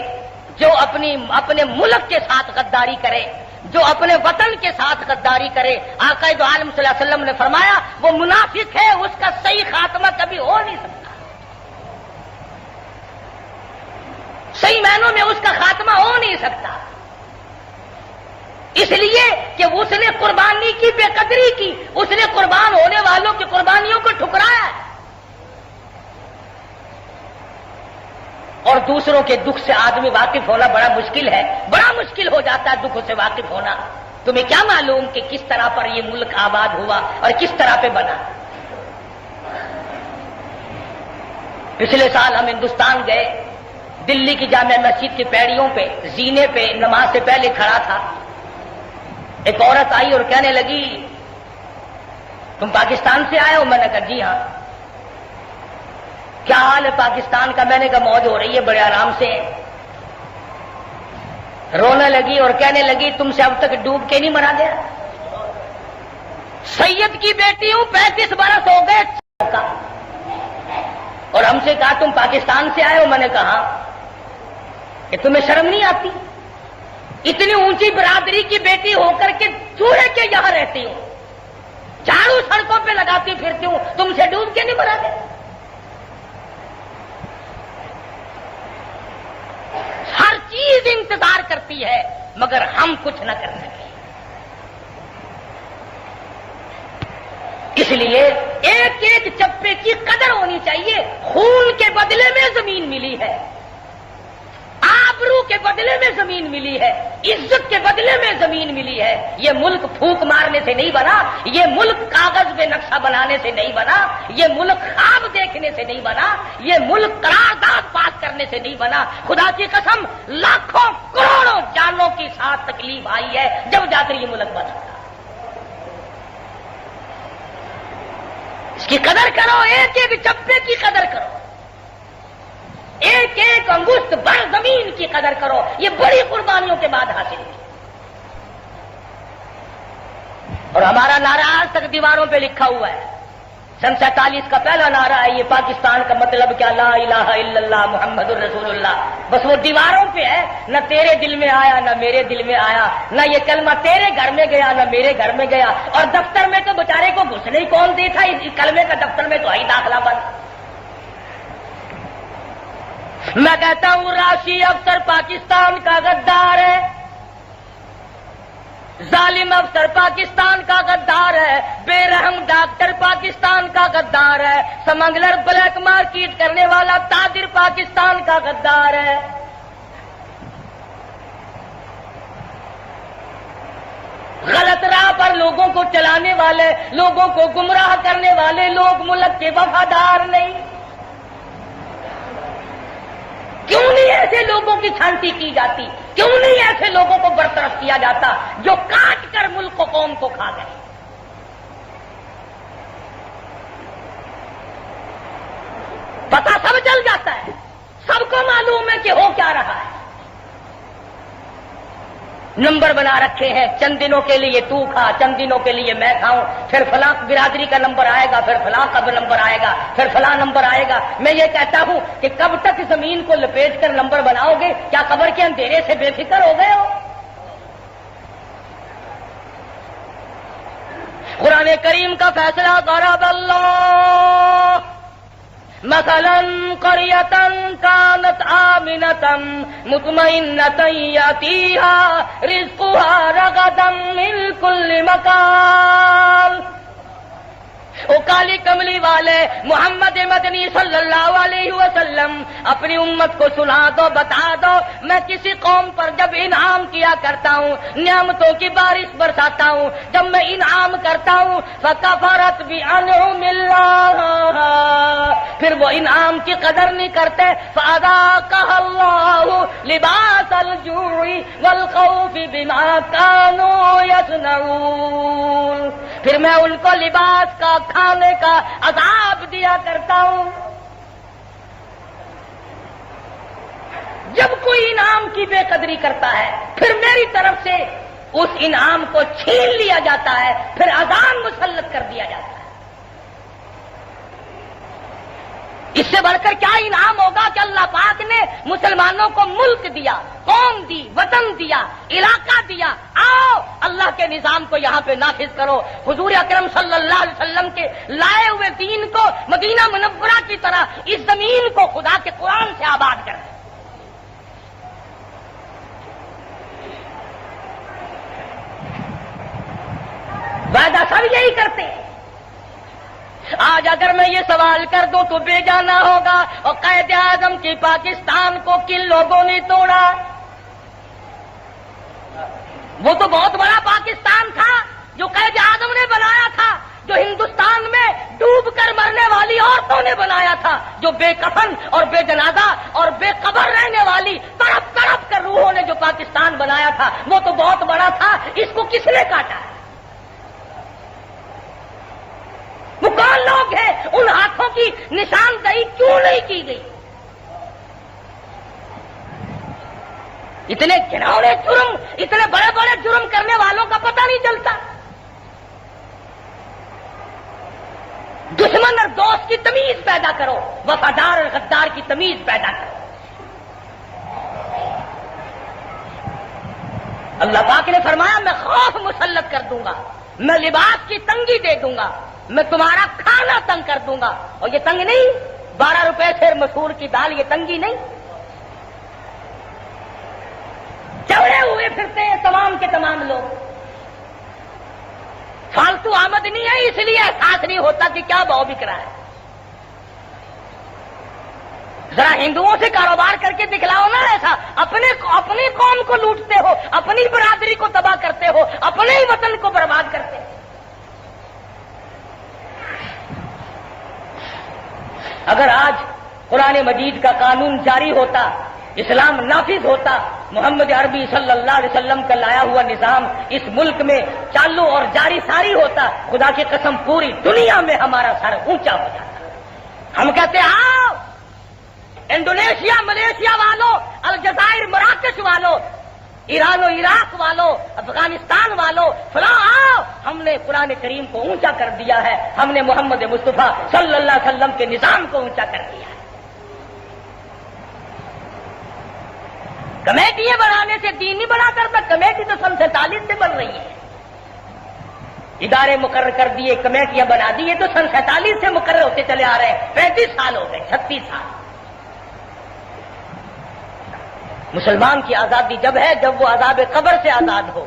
جو اپنے ملک کے ساتھ غداری کرے، جو اپنے وطن کے ساتھ غداری کرے، آقا دو عالم صلی اللہ علیہ وسلم نے فرمایا وہ منافق ہے، اس کا صحیح خاتمہ کبھی ہو نہیں سکتا، صحیح معنوں میں اس کا خاتمہ ہو نہیں سکتا، اس لیے کہ اس نے قربانی کی بے قدری کی، اس نے قربان ہونے والوں کی قربانیوں کو ٹھکرایا ہے۔ اور دوسروں کے دکھ سے آدمی واقف ہونا بڑا مشکل ہے، بڑا مشکل ہو جاتا ہے دکھوں سے واقف ہونا۔ تمہیں کیا معلوم کہ کس طرح پر یہ ملک آباد ہوا اور کس طرح پہ بنا؟ پچھلے سال ہم ہندوستان گئے، دلی کی جامع مسجد کی پیڑیوں پہ زینے پہ نماز سے پہلے کھڑا تھا، ایک عورت آئی اور کہنے لگی تم پاکستان سے آئے ہو؟ میں نے کہا جی ہاں۔ کیا حال ہے پاکستان کا؟ میں نے کہا موج ہو رہی ہے، بڑے آرام سے۔ رونے لگی اور کہنے لگی تم سے اب تک ڈوب کے نہیں مرا گیا؟ سید کی بیٹی ہوں، 35 برس ہو گئے، اور ہم سے کہا تم پاکستان سے آئے ہو؟ میں نے کہا کہ تمہیں شرم نہیں آتی؟ اتنی اونچی برادری کی بیٹی ہو کر کے چوڑے کے یہاں رہتی ہوں، جھاڑو سڑکوں پہ لگاتی پھرتی ہوں، تم سے ڈوب کے نہیں مرا گیا؟ ہر چیز انتظار کرتی ہے مگر ہم کچھ نہ کر سکے. اس لیے ایک ایک چپے کی قدر ہونی چاہیے. خون کے بدلے میں زمین ملی ہے، آبرو کے بدلے میں زمین ملی ہے، عزت کے بدلے میں زمین ملی ہے. یہ ملک پھونک مارنے سے نہیں بنا، یہ ملک کاغذ پہ نقشہ بنانے سے نہیں بنا، یہ ملک خواب دیکھنے سے نہیں بنا، یہ ملک قرارداد پاس کرنے سے نہیں بنا. خدا کی قسم لاکھوں کروڑوں جانوں کے ساتھ تکلیف آئی ہے جب جا کر یہ ملک بنا. اس کی قدر کرو، ایک ایک چپے کی قدر کرو، ایک ایک انگشت بر زمین کی قدر کرو. یہ بڑی قربانیوں کے بعد حاصل کی. اور ہمارا نعرہ آج تک دیواروں پہ لکھا ہوا ہے. سن 47 کا پہلا نعرہ ہے یہ پاکستان کا مطلب کیا؟ لا الہ الا اللہ محمد الرسول اللہ. بس وہ دیواروں پہ ہے، نہ تیرے دل میں آیا نہ میرے دل میں آیا، نہ یہ کلمہ تیرے گھر میں گیا نہ میرے گھر میں گیا. اور دفتر میں تو بیچارے کو گھسنے ہی کون دے تھا؟ اس کلمے کا دفتر میں تو ہی داخلہ بند. میں کہتا ہوں راشی افسر پاکستان کا غدار ہے، ظالم افسر پاکستان کا غدار ہے، بے رحم ڈاکٹر پاکستان کا غدار ہے، سمگلر بلیک مارکیٹ کرنے والا تاجر پاکستان کا غدار ہے. غلط راہ پر لوگوں کو چلانے والے، لوگوں کو گمراہ کرنے والے لوگ ملک کے وفادار نہیں. کیوں نہیں ایسے لوگوں کی چھانٹی کی جاتی؟ کیوں نہیں ایسے لوگوں کو برطرف کیا جاتا جو کاٹ کر ملک و قوم کو کھا گئے؟ پتہ سب چل جاتا ہے، سب کو معلوم ہے کہ ہو کیا رہا ہے. نمبر بنا رکھے ہیں، چند دنوں کے لیے تو کھا، چند دنوں کے لیے میں کھاؤں، پھر فلاں برادری کا نمبر آئے گا، پھر فلاں کا نمبر آئے گا، پھر فلاں نمبر آئے گا. میں یہ کہتا ہوں کہ کب تک زمین کو لپیٹ کر نمبر بناؤ گے؟ کیا قبر کے اندھیرے سے بے فکر ہو گئے ہو؟ قرآن کریم کا فیصلہ ضرب اللہ مثلا قریۃ کانت آمنۃ مطمئنۃ یأتیہا رزقها رغدا من کل مکان. او کالی کملی والے محمد مدنی صلی اللہ علیہ وسلم اپنی امت کو سنا دو، بتا دو، میں کسی قوم پر جب انعام کیا کرتا ہوں، نعمتوں کی بارش برساتا ہوں، جب میں انعام کرتا ہوں فکفرت بانعم اللہ، پھر وہ انعام کی قدر نہیں کرتے، فاذاقها اللہ لباس الجوع والخوف بما كانوا يصنعون، پھر میں ان کو لباس کا، کھانے کا عذاب دیا کرتا ہوں. جب کوئی انعام کی بے قدری کرتا ہے پھر میری طرف سے اس انعام کو چھین لیا جاتا ہے، پھر عذاب مسلط کر دیا جاتا ہے. اس سے بڑھ کر کیا انعام ہوگا کہ اللہ پاک نے مسلمانوں کو ملک دیا، قوم دی، وطن دیا، علاقہ دیا، آؤ اللہ کے نظام کو یہاں پہ نافذ کرو. حضور اکرم صلی اللہ علیہ وسلم کے لائے ہوئے دین کو مدینہ منورہ کی طرح اس زمین کو خدا کے قرآن سے آباد کر دیں. وعدہ سب یہی کرتے ہیں. آج اگر میں یہ سوال کر دوں تو بے جانا ہوگا، اور قائد اعظم کی پاکستان کو کن لوگوں نے توڑا؟ وہ تو بہت بڑا پاکستان تھا جو قائد اعظم نے بنایا تھا، جو ہندوستان میں ڈوب کر مرنے والی عورتوں نے بنایا تھا، جو بے کفن اور بے جنازہ اور بے قبر رہنے والی تڑپ تڑپ کر روحوں نے جو پاکستان بنایا تھا، وہ تو بہت بڑا تھا. اس کو کس نے کاٹا؟ وہ کون لوگ ہیں؟ ان ہاتھوں کی نشاندہی کیوں نہیں کی گئی؟ اتنے گھناؤنے جرم، اتنے بڑے بڑے جرم کرنے والوں کا پتہ نہیں چلتا. دشمن اور دوست کی تمیز پیدا کرو، وفادار اور غدار کی تمیز پیدا کرو. اللہ پاک نے فرمایا میں خوف مسلط کر دوں گا، میں لباس کی تنگی دے دوں گا، میں تمہارا کھانا تنگ کر دوں گا. اور یہ تنگ نہیں 12 روپے سے مسور کی دال، یہ تنگی نہیں. چوڑے ہوئے پھرتے ہیں تمام کے تمام لوگ. فالتو آمدنی ہے اس لیے احساس نہیں ہوتا کہ کیا بھاؤ بک رہا ہے. ذرا ہندوؤں سے کاروبار کر کے دکھلاؤ نا ایسا. اپنی قوم کو لوٹتے ہو, اپنی برادری کو تباہ کرتے ہو, اپنے ہی وطن کو برباد کرتے ہو. اگر آج قرآن مجید کا قانون جاری ہوتا, اسلام نافذ ہوتا, محمد عربی صلی اللہ علیہ وسلم کا لایا ہوا نظام اس ملک میں چالو اور جاری ساری ہوتا, خدا کی قسم پوری دنیا میں ہمارا سر اونچا ہو جاتا. ہم کہتے ہیں آؤ انڈونیشیا ملیشیا والوں, الجزائر مراکش والوں, ایران و عراق والوں, افغانستان والوں, فلاں آؤ, ہم نے قرآن کریم کو اونچا کر دیا ہے, ہم نے محمد مصطفیٰ صلی اللہ علیہ وسلم کے نظام کو اونچا کر دیا ہے. کمیٹیاں بنانے سے دین نہیں بنا کرتا. کمیٹی تو سن 47 سے بن رہی ہے. ادارے مقرر کر دیے, کمیٹیاں بنا دیے, تو سن 47 سے مقرر ہوتے چلے آ رہے ہیں. 35 سال ہو گئے, 36 سال. مسلمان کی آزادی جب ہے جب وہ عذاب قبر سے آزاد ہو.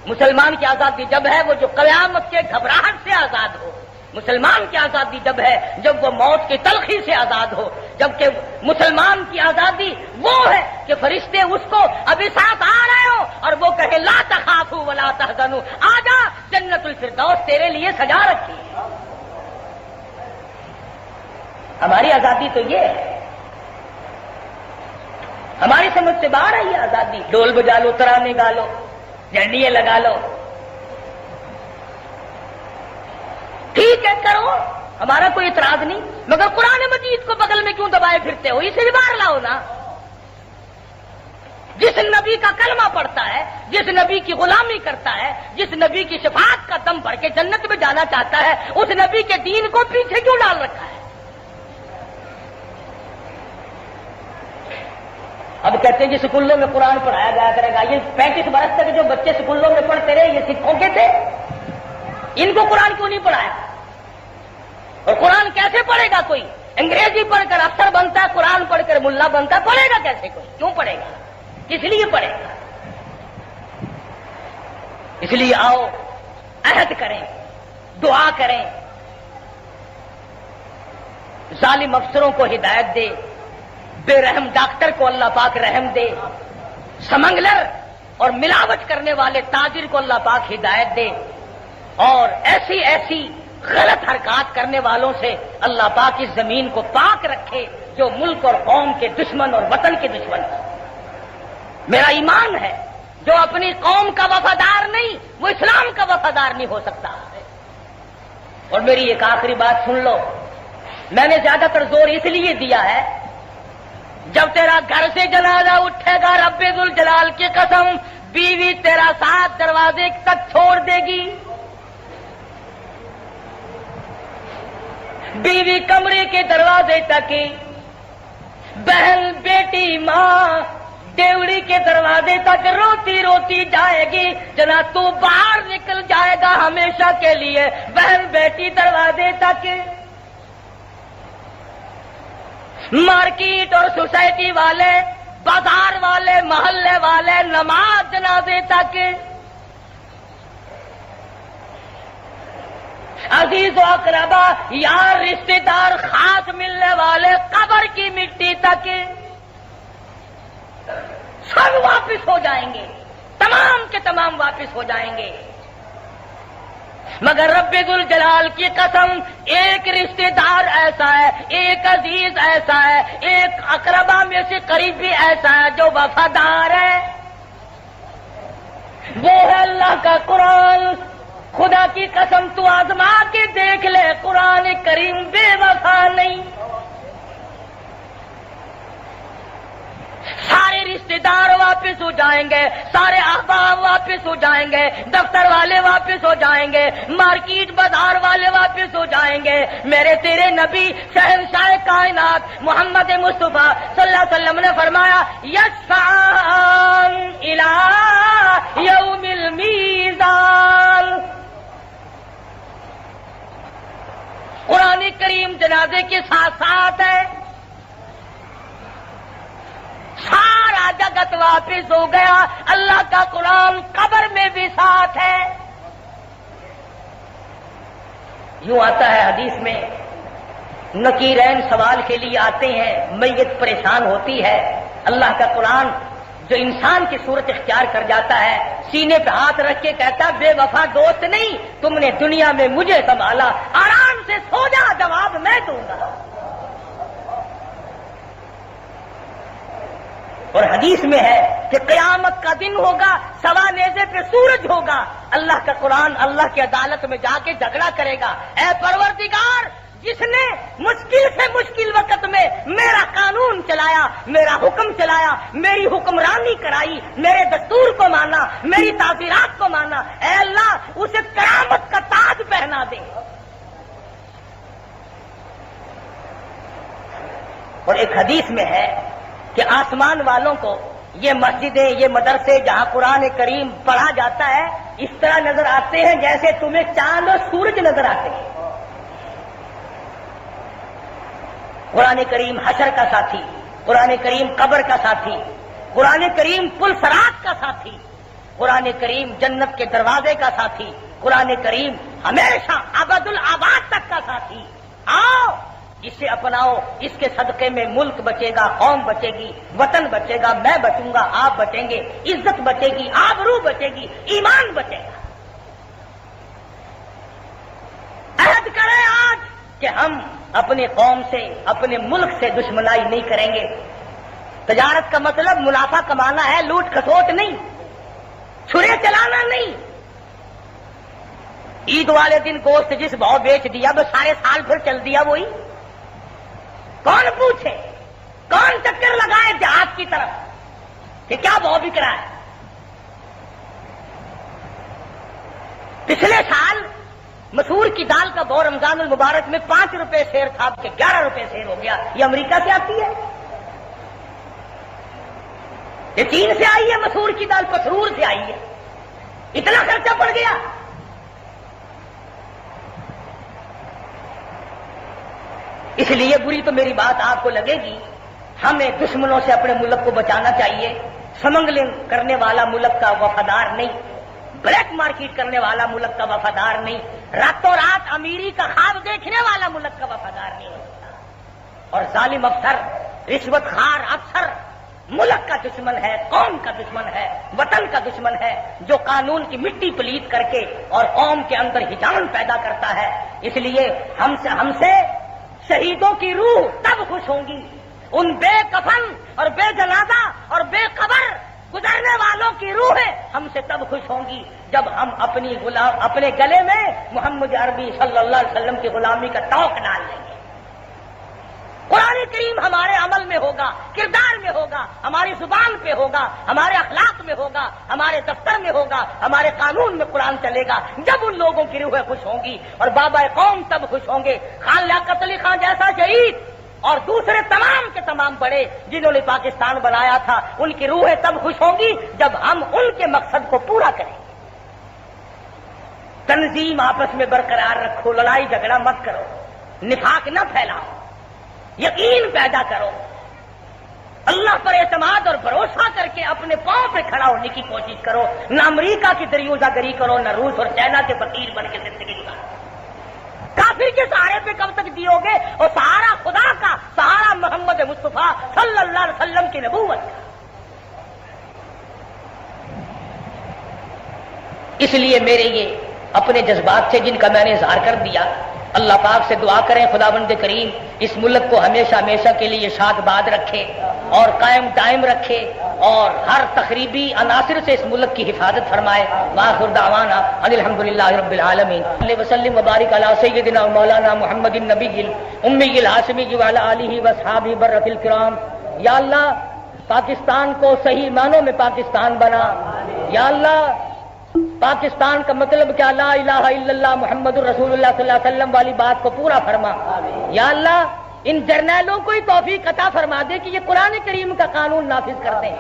مسلمان کی آزادی جب ہے وہ جو قیامت کے گھبراہٹ سے آزاد ہو. مسلمان کی آزادی جب ہے جب وہ موت کی تلخی سے آزاد ہو. جبکہ مسلمان کی آزادی وہ ہے کہ فرشتے اس کو ابھی ساتھ آ رہے ہو اور وہ کہے لا تخافوا ولا تحزنوا, آجا جنت الفردوس تیرے لیے سجا رکھی ہے. ہماری آزادی تو یہ ہے. ہماری سمجھ سے باہر ہے یہ آزادی. ڈول بجا لو, ترانے گا لو, جھنڈیاں لگا لو, ٹھیک ہے کرو, ہمارا کوئی اعتراض نہیں. مگر قرآن مجید کو بغل میں کیوں دبائے پھرتے ہو؟ اسے بھی باہر لاؤ نا. جس نبی کا کلمہ پڑھتا ہے, جس نبی کی غلامی کرتا ہے, جس نبی کی شفاعت کا دم بھر کے جنت میں جانا چاہتا ہے, اس نبی کے دین کو پیچھے کیوں ڈال رکھا ہے؟ اب کہتے ہیں جی سکولوں میں قرآن پڑھایا جایا کرے گا. یہ 35 برس تک جو بچے سکولوں میں پڑھتے رہے یہ سکھوں کے تھے, ان کو قرآن کیوں نہیں پڑھایا؟ اور قرآن کیسے پڑھے گا کوئی؟ انگریزی پڑھ کر افسر بنتا ہے, قرآن پڑھ کر ملا بنتا ہے, پڑھے گا کیسے کوئی؟ کیوں پڑھے گا؟ کس لیے پڑھے گا؟ اس لیے آؤ عہد کریں, دعا کریں, ظالم افسروں کو ہدایت دے, بے رحم ڈاکٹر کو اللہ پاک رحم دے, سمنگلر اور ملاوٹ کرنے والے تاجر کو اللہ پاک ہدایت دے, اور ایسی ایسی غلط حرکات کرنے والوں سے اللہ پاک اس زمین کو پاک رکھے جو ملک اور قوم کے دشمن اور وطن کے دشمن ہیں. میرا ایمان ہے جو اپنی قوم کا وفادار نہیں وہ اسلام کا وفادار نہیں ہو سکتا. اور میری ایک آخری بات سن لو, میں نے زیادہ تر زور اس لیے دیا ہے جب تیرا گھر سے جنازہ اٹھے گا رب ذوالجلال کی قسم بیوی تیرا ساتھ دروازے تک چھوڑ دے گی, بیوی کمرے کے دروازے تک, بہن بیٹی ماں دیوڑی کے دروازے تک روتی روتی جائے گی. جنا تو باہر نکل جائے گا ہمیشہ کے لیے, بہن بیٹی دروازے تک, مارکیٹ اور سوسائٹی والے, بازار والے, محلے والے, نماز جنازے تک, عزیز و اقربا یار رشتے دار خاص ملنے والے قبر کی مٹی تک, سب واپس ہو جائیں گے, تمام کے تمام واپس ہو جائیں گے. مگر رب ذوالجلال کی قسم ایک رشتے دار ایسا ہے, ایک عزیز ایسا ہے, ایک اقربا میں سے قریبی ایسا ہے جو وفادار ہے, وہ ہے اللہ کا قرآن. خدا کی قسم تو آزما کے دیکھ لے, قرآن کریم بے وفا نہیں. سارے رشتے دار واپس ہو جائیں گے, سارے احباب واپس ہو جائیں گے, دفتر والے واپس ہو جائیں گے, مارکیٹ بازار والے واپس ہو جائیں گے. میرے تیرے نبی شہنشاہ کائنات محمد مصطفیٰ صلی اللہ علیہ وسلم نے فرمایا یشفعان الی یوم المیزان. قرآن کریم جنازے کے ساتھ ساتھ ہے, سارا جگت واپس ہو گیا. اللہ کا قرآن قبر میں بھی ساتھ ہے. یوں آتا ہے حدیث میں، نکیرین سوال کے لیے آتے ہیں، میت پریشان ہوتی ہے، اللہ کا قرآن جو انسان کی صورت اختیار کر جاتا ہے سینے پہ ہاتھ رکھ کے کہتا بے وفا دوست نہیں، تم نے دنیا میں مجھے سنبھالا، آرام سے سو جا، جواب میں دوں گا. اور حدیث میں ہے کہ قیامت کا دن ہوگا، سوا نیزے پہ سورج ہوگا، اللہ کا قرآن اللہ کی عدالت میں جا کے جھگڑا کرے گا، اے پروردگار جس نے مشکل سے مشکل وقت میں میرا قانون چلایا، میرا حکم چلایا، میری حکمرانی کرائی، میرے دستور کو مانا، میری تعزیرات کو مانا، اے اللہ اسے کرامت کا تاج پہنا دے. اور ایک حدیث میں ہے کہ آسمان والوں کو یہ مسجدیں، یہ مدرسے جہاں قرآن کریم پڑھا جاتا ہے اس طرح نظر آتے ہیں جیسے تمہیں چاند اور سورج نظر آتے ہیں. قرآن کریم حشر کا ساتھی، قرآن کریم قبر کا ساتھی، قرآن کریم پل صراط کا ساتھی، قرآن کریم جنت کے دروازے کا ساتھی، قرآن کریم ہمیشہ ابد الآباد تک کا ساتھی. آؤ اسے اپناؤ، اس کے صدقے میں ملک بچے گا، قوم بچے گی، وطن بچے گا، میں بچوں گا، آپ بچیں گے، عزت بچے گی، آبرو بچے گی، ایمان بچے گا. عہد کریں آج کہ ہم اپنے قوم سے، اپنے ملک سے دشمنائی نہیں کریں گے. تجارت کا مطلب منافع کمانا ہے، لوٹ کھسوٹ نہیں، چھرے چلانا نہیں. عید والے دن گوشت جس بھاؤ بیچ دیا وہ سارے سال پھر چل دیا وہی. کون پوچھے، کون چکر لگائے جہاد کی طرف کہ کیا بھاؤ بک رہا ہے. پچھلے سال مسور کی دال کا بھاؤ رمضان المبارک میں 5 روپے سیر تھا کہ 11 روپے سیر ہو گیا. یہ امریکہ سے آتی ہے، یہ چین سے آئی ہے، مسور کی دال پسرور سے آئی ہے. اتنا خرچہ پڑ گیا. اس لیے بری تو میری بات آپ کو لگے گی، ہمیں دشمنوں سے اپنے ملک کو بچانا چاہیے. سمگلنگ کرنے والا ملک کا وفادار نہیں، بلیک مارکیٹ کرنے والا ملک کا وفادار نہیں، راتوں رات امیری کا خواب دیکھنے والا ملک کا وفادار نہیں ہوتا. اور ظالم افسر، رشوت خوار افسر ملک کا دشمن ہے، قوم کا دشمن ہے، وطن کا دشمن ہے، جو قانون کی مٹی پلید کر کے اور قوم کے اندر ہجان پیدا کرتا ہے. اس لیے ہم سے شہیدوں کی روح تب خوش ہوں گی، ان بے کفن اور بے جنازہ اور بے قبر گزرنے والوں کی روحیں ہم سے تب خوش ہوں گی جب ہم اپنے گلے میں محمد عربی صلی اللہ علیہ وسلم کی غلامی کا توق ڈال لیں گے. قرآن کریم ہمارے عمل میں ہوگا، کردار میں ہوگا، ہماری زبان پہ ہوگا، ہمارے اخلاق میں ہوگا، ہمارے دفتر میں ہوگا، ہمارے قانون میں قرآن چلے گا. جب ان لوگوں کی روحیں خوش ہوں گی اور بابا قوم تب خوش ہوں گے. خان لیاقت علی خان جیسا شہید اور دوسرے تمام کے تمام بڑے جنہوں نے پاکستان بنایا تھا، ان کی روحیں تب خوش ہوں گی جب ہم ان کے مقصد کو پورا کریں. تنظیم آپس میں برقرار رکھو، لڑائی جھگڑا مت کرو، نفاق نہ پھیلاؤ، یقین پیدا کرو، اللہ پر اعتماد اور بھروسہ کر کے اپنے پاؤں پہ کھڑا ہونے کی کوشش کرو. نہ امریکہ کی دریوزہ گری کرو، نہ روس اور چائنا کے فقیر بن کے زندگی گزارو. کافر کے سہارے پہ کب تک جیو گے؟ اور سہارا خدا کا، سہارا محمد مصطفیٰ صلی اللہ علیہ وسلم کی نبوت کا. اس لیے میرے یہ اپنے جذبات سے جن کا میں نے اظہار کر دیا، اللہ پاک سے دعا کریں خداوند کریم اس ملک کو ہمیشہ ہمیشہ کے لیے شاد باد رکھے اور قائم دائم رکھے اور ہر تخریبی عناصر سے اس ملک کی حفاظت فرمائے. وآخر دعوانا ان الحمدللہ رب العالمین. صلی وسلم وبارک علی سیدنا مولانا محمد النبی الامی الہاشمی وعلی آلہ واصحابہ برۃ الکرام. یا اللہ پاکستان کو صحیح معنوں میں پاکستان بنا. یا اللہ پاکستان کا مطلب کیا لا الہ الا اللہ محمد الرسول اللہ صلی اللہ علیہ وسلم والی بات کو پورا فرما. یا اللہ ان جرنیلوں کو ہی توفیق عطا فرما دے کہ یہ قرآن کریم کا قانون نافذ کر دیں.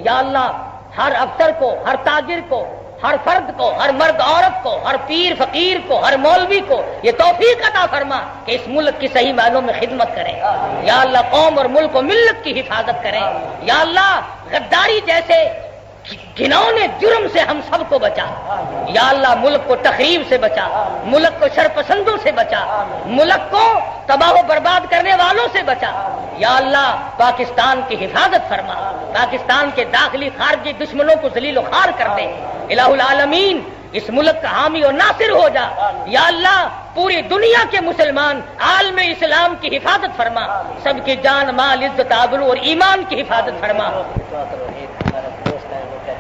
یا اللہ ہر افسر کو، ہر تاجر کو، ہر فرد کو، ہر مرد عورت کو، ہر پیر فقیر کو، ہر مولوی کو یہ توفیق عطا فرما کہ اس ملک کی صحیح معنوں میں خدمت کریں. یا اللہ قوم اور ملک و ملت کی حفاظت کریں. یا اللہ غداری جیسے گھنونے جرم سے ہم سب کو بچا یا اللہ، ملک کو تخریب سے بچا، ملک کو شرپسندوں سے بچا، ملک کو تباہ و برباد کرنے والوں سے بچا یا اللہ، پاکستان کی حفاظت فرما، پاکستان کے داخلی خارجی دشمنوں کو ذلیل و خوار کر دے، الہ العالمین اس ملک کا حامی اور ناصر ہو جا یا اللہ، پوری دنیا کے مسلمان عالم اسلام کی حفاظت فرما، سب کی جان مال عزت آبرو اور ایمان کی حفاظت فرما۔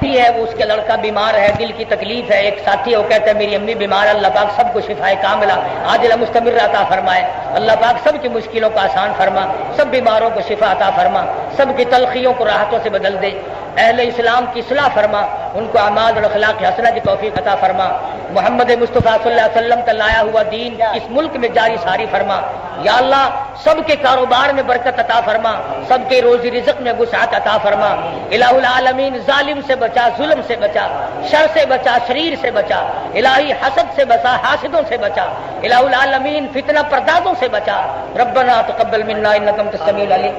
ہے وہ اس کے لڑکا بیمار ہے، دل کی تکلیف ہے، ایک ساتھی وہ کہتا ہے میری امی بیمار ہے، اللہ پاک سب کو شفائے کاملہ عاجلہ مستمر عطا فرمائے، اللہ پاک سب کی مشکلوں کو آسان فرما، سب بیماروں کو شفا عطا فرما، سب کی تلخیوں کو راحتوں سے بدل دے، اہل اسلام کی اصلاح فرما، ان کو اعمال اور اخلاق حسنہ کی توفیق عطا فرما، محمد مصطفیٰ صلی اللہ علیہ وسلم کا لایا ہوا دین اس ملک میں جاری ساری فرما یا اللہ، سب کے کاروبار میں برکت عطا فرما، سب کے روزی رزق میں وسعت عطا فرما، الہ العالمین ظالم سے بچا، ظلم سے بچا، شر سے بچا، شریر سے بچا، الہی حسد سے بچا، حاسدوں سے بچا، الہ العالمین فتنہ پردازوں سے بچا، ربنا تقبل منا انک انت السمیع العلیم۔